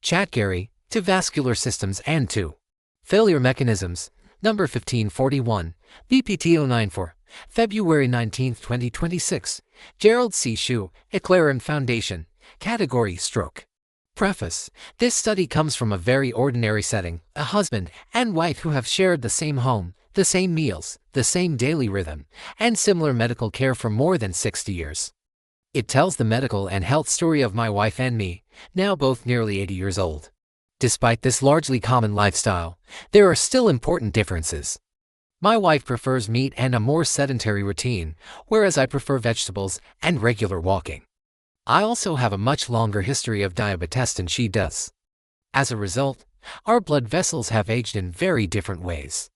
ChatGerry, to vascular systems and to failure mechanisms. Number 1541, VPT 094, February 19, 2026. Gerald C. EclaireMD Foundation. Category Stroke. Preface. This study comes from a very ordinary setting, a husband and wife who have shared the same home, the same meals, the same daily rhythm, and similar medical care for more than 60 years. It tells the medical and health story of my wife and me, now both nearly 80 years old. Despite this largely common lifestyle, there are still important differences. My wife prefers meat and a more sedentary routine, whereas I prefer vegetables and regular walking. I also have a much longer history of diabetes than she does. As a result, our blood vessels have aged in very different ways.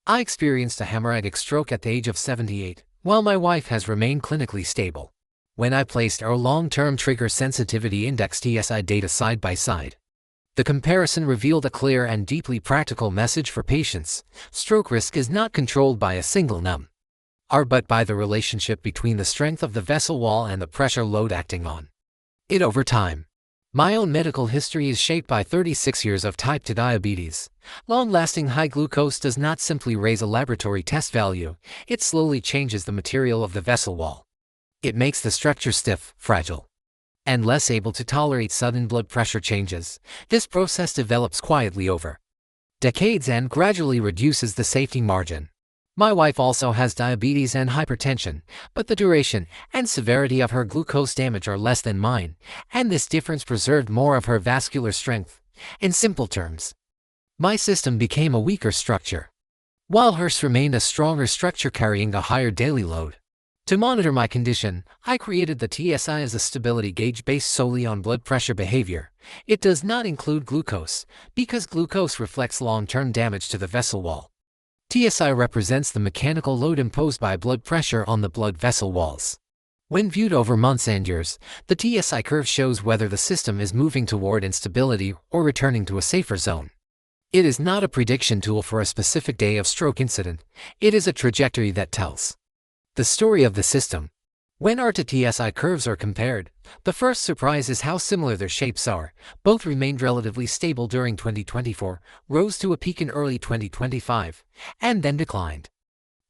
I experienced a hemorrhagic stroke at the age of 78, while my wife has remained clinically stable. When I placed our long-term trigger sensitivity index TSI data side by side, the comparison revealed a clear and deeply practical message for patients. Stroke risk is not controlled by a single number, but by the relationship between the strength of the vessel wall and the pressure load acting on it over time. My own medical history is shaped by 36 years of type 2 diabetes. Long-lasting high glucose does not simply raise a laboratory test value, it slowly changes the material of the vessel wall. It makes the structure stiff, fragile, and less able to tolerate sudden blood pressure changes. This process develops quietly over decades and gradually reduces the safety margin. My wife also has diabetes and hypertension, but the duration and severity of her glucose damage are less than mine, and this difference preserved more of her vascular strength. In simple terms, my system became a weaker structure, while hers remained a stronger structure carrying a higher daily load. To monitor my condition, I created the TSI as a stability gauge based solely on blood pressure behavior. It does not include glucose, because glucose reflects long-term damage to the vessel wall. TSI represents the mechanical load imposed by blood pressure on the blood vessel walls. When viewed over months and years, the TSI curve shows whether the system is moving toward instability or returning to a safer zone. It is not a prediction tool for a specific day of stroke incident. It is a trajectory that tells the story of the system. When our TSI curves are compared, the first surprise is how similar their shapes are. Both remained relatively stable during 2024, rose to a peak in early 2025, and then declined.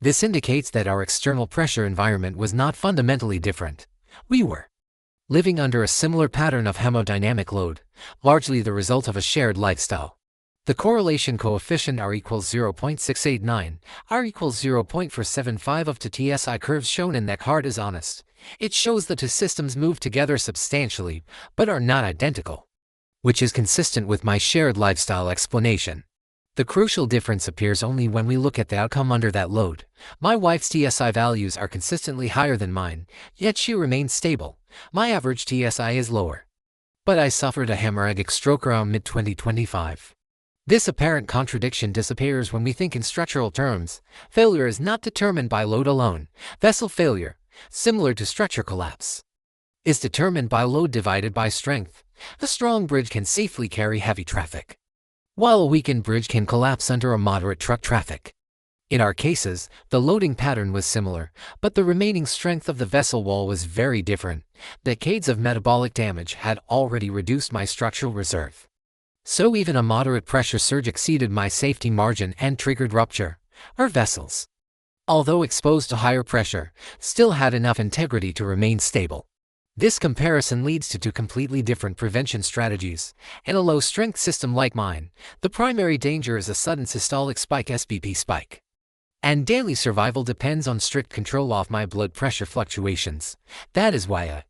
This indicates that our external pressure environment was not fundamentally different. We were living under a similar pattern of hemodynamic load, largely the result of a shared lifestyle. The correlation coefficient R equals 0.689, R equals 0.475 of the TSI curves shown in that chart is honest. It shows the two systems move together substantially, but are not identical, which is consistent with my shared lifestyle explanation. The crucial difference appears only when we look at the outcome under that load. My wife's TSI values are consistently higher than mine, yet she remains stable. My average TSI is lower, but I suffered a hemorrhagic stroke around mid-2025. This apparent contradiction disappears when we think in structural terms. Failure is not determined by load alone. Vessel failure, similar to structure collapse, is determined by load divided by strength. A strong bridge can safely carry heavy traffic, while a weakened bridge can collapse under a moderate truck traffic. In our cases, the loading pattern was similar, but the remaining strength of the vessel wall was very different. Decades of metabolic damage had already reduced my structural reserve, so even a moderate pressure surge exceeded my safety margin and triggered rupture. Our vessels, although exposed to higher pressure, still had enough integrity to remain stable. This comparison leads to two completely different prevention strategies. In a low-strength system like mine, the primary danger is a sudden systolic spike (SBP spike), and daily survival depends on strict control of my blood pressure fluctuations. That is why I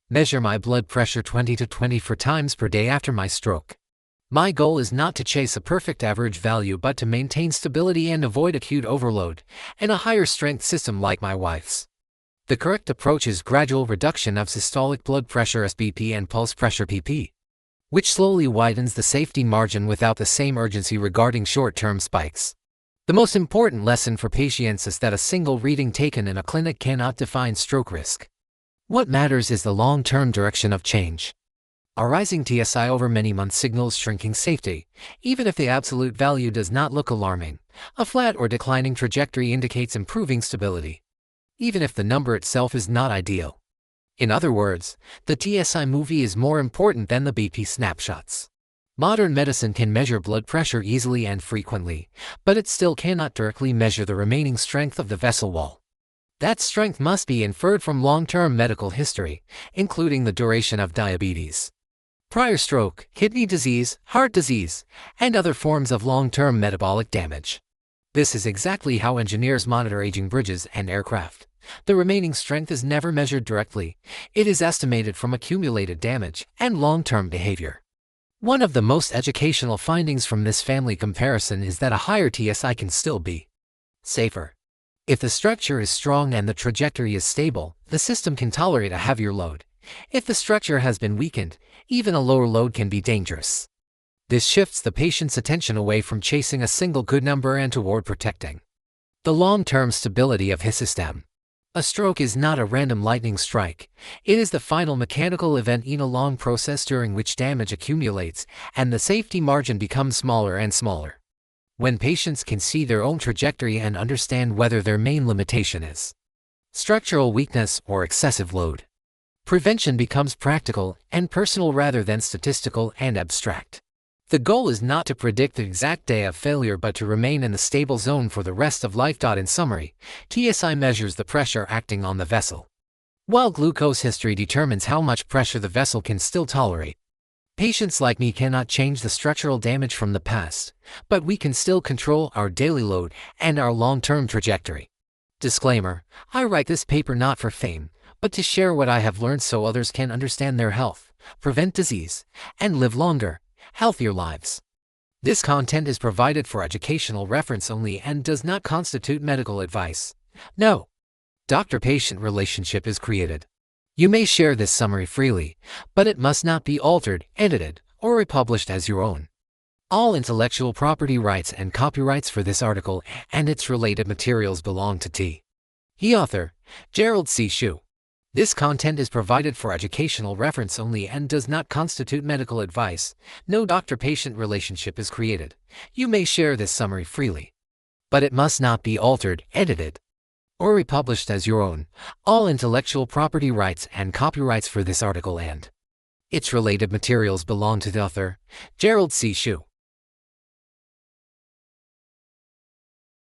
measure my blood pressure 20 to 24 times per day after my stroke. My goal is not to chase a perfect average value but to maintain stability and avoid acute overload in a higher strength system like my wife's. The correct approach is gradual reduction of systolic blood pressure (SBP) and pulse pressure (PP), which slowly widens the safety margin without the same urgency regarding short-term spikes. The most important lesson for patients is that a single reading taken in a clinic cannot define stroke risk. What matters is the long-term direction of change. A rising TSI over many months signals shrinking safety, even if the absolute value does not look alarming. A flat or declining trajectory indicates improving stability, even if the number itself is not ideal. In other words, the TSI movie is more important than the BP snapshots. Modern medicine can measure blood pressure easily and frequently, but it still cannot directly measure the remaining strength of the vessel wall. That strength must be inferred from long-term medical history, including the duration of diabetes, prior stroke, kidney disease, heart disease, and other forms of long-term metabolic damage. This is exactly how engineers monitor aging bridges and aircraft. The remaining strength is never measured directly. It is estimated from accumulated damage and long-term behavior. One of the most educational findings from this family comparison is that a higher TSI can still be safer. If the structure is strong and the trajectory is stable, the system can tolerate a heavier load. If the structure has been weakened, even a lower load can be dangerous. This shifts the patient's attention away from chasing a single good number and toward protecting the long-term stability of his system. A stroke is not a random lightning strike. It is the final mechanical event in a long process during which damage accumulates and the safety margin becomes smaller and smaller. When patients can see their own trajectory and understand whether their main limitation is structural weakness or excessive load, prevention becomes practical and personal rather than statistical and abstract. The goal is not to predict the exact day of failure but to remain in the stable zone for the rest of life. In summary, TSI measures the pressure acting on the vessel, while glucose history determines how much pressure the vessel can still tolerate. Patients like me cannot change the structural damage from the past, but we can still control our daily load and our long-term trajectory. Disclaimer: I write this paper not for fame, but to share what I have learned so others can understand their health, prevent disease, and live longer, healthier lives. This content is provided for educational reference only and does not constitute medical advice. No doctor-patient relationship is created. You may share this summary freely, but it must not be altered, edited, or republished as your own. All intellectual property rights and copyrights for this article and its related materials belong to T. The author, Gerald C. This content is provided for educational reference only and does not constitute medical advice. No doctor-patient relationship is created. You may share this summary freely, but it must not be altered, edited, or republished as your own. All intellectual property rights and copyrights for this article and its related materials belong to the author, Gerald C.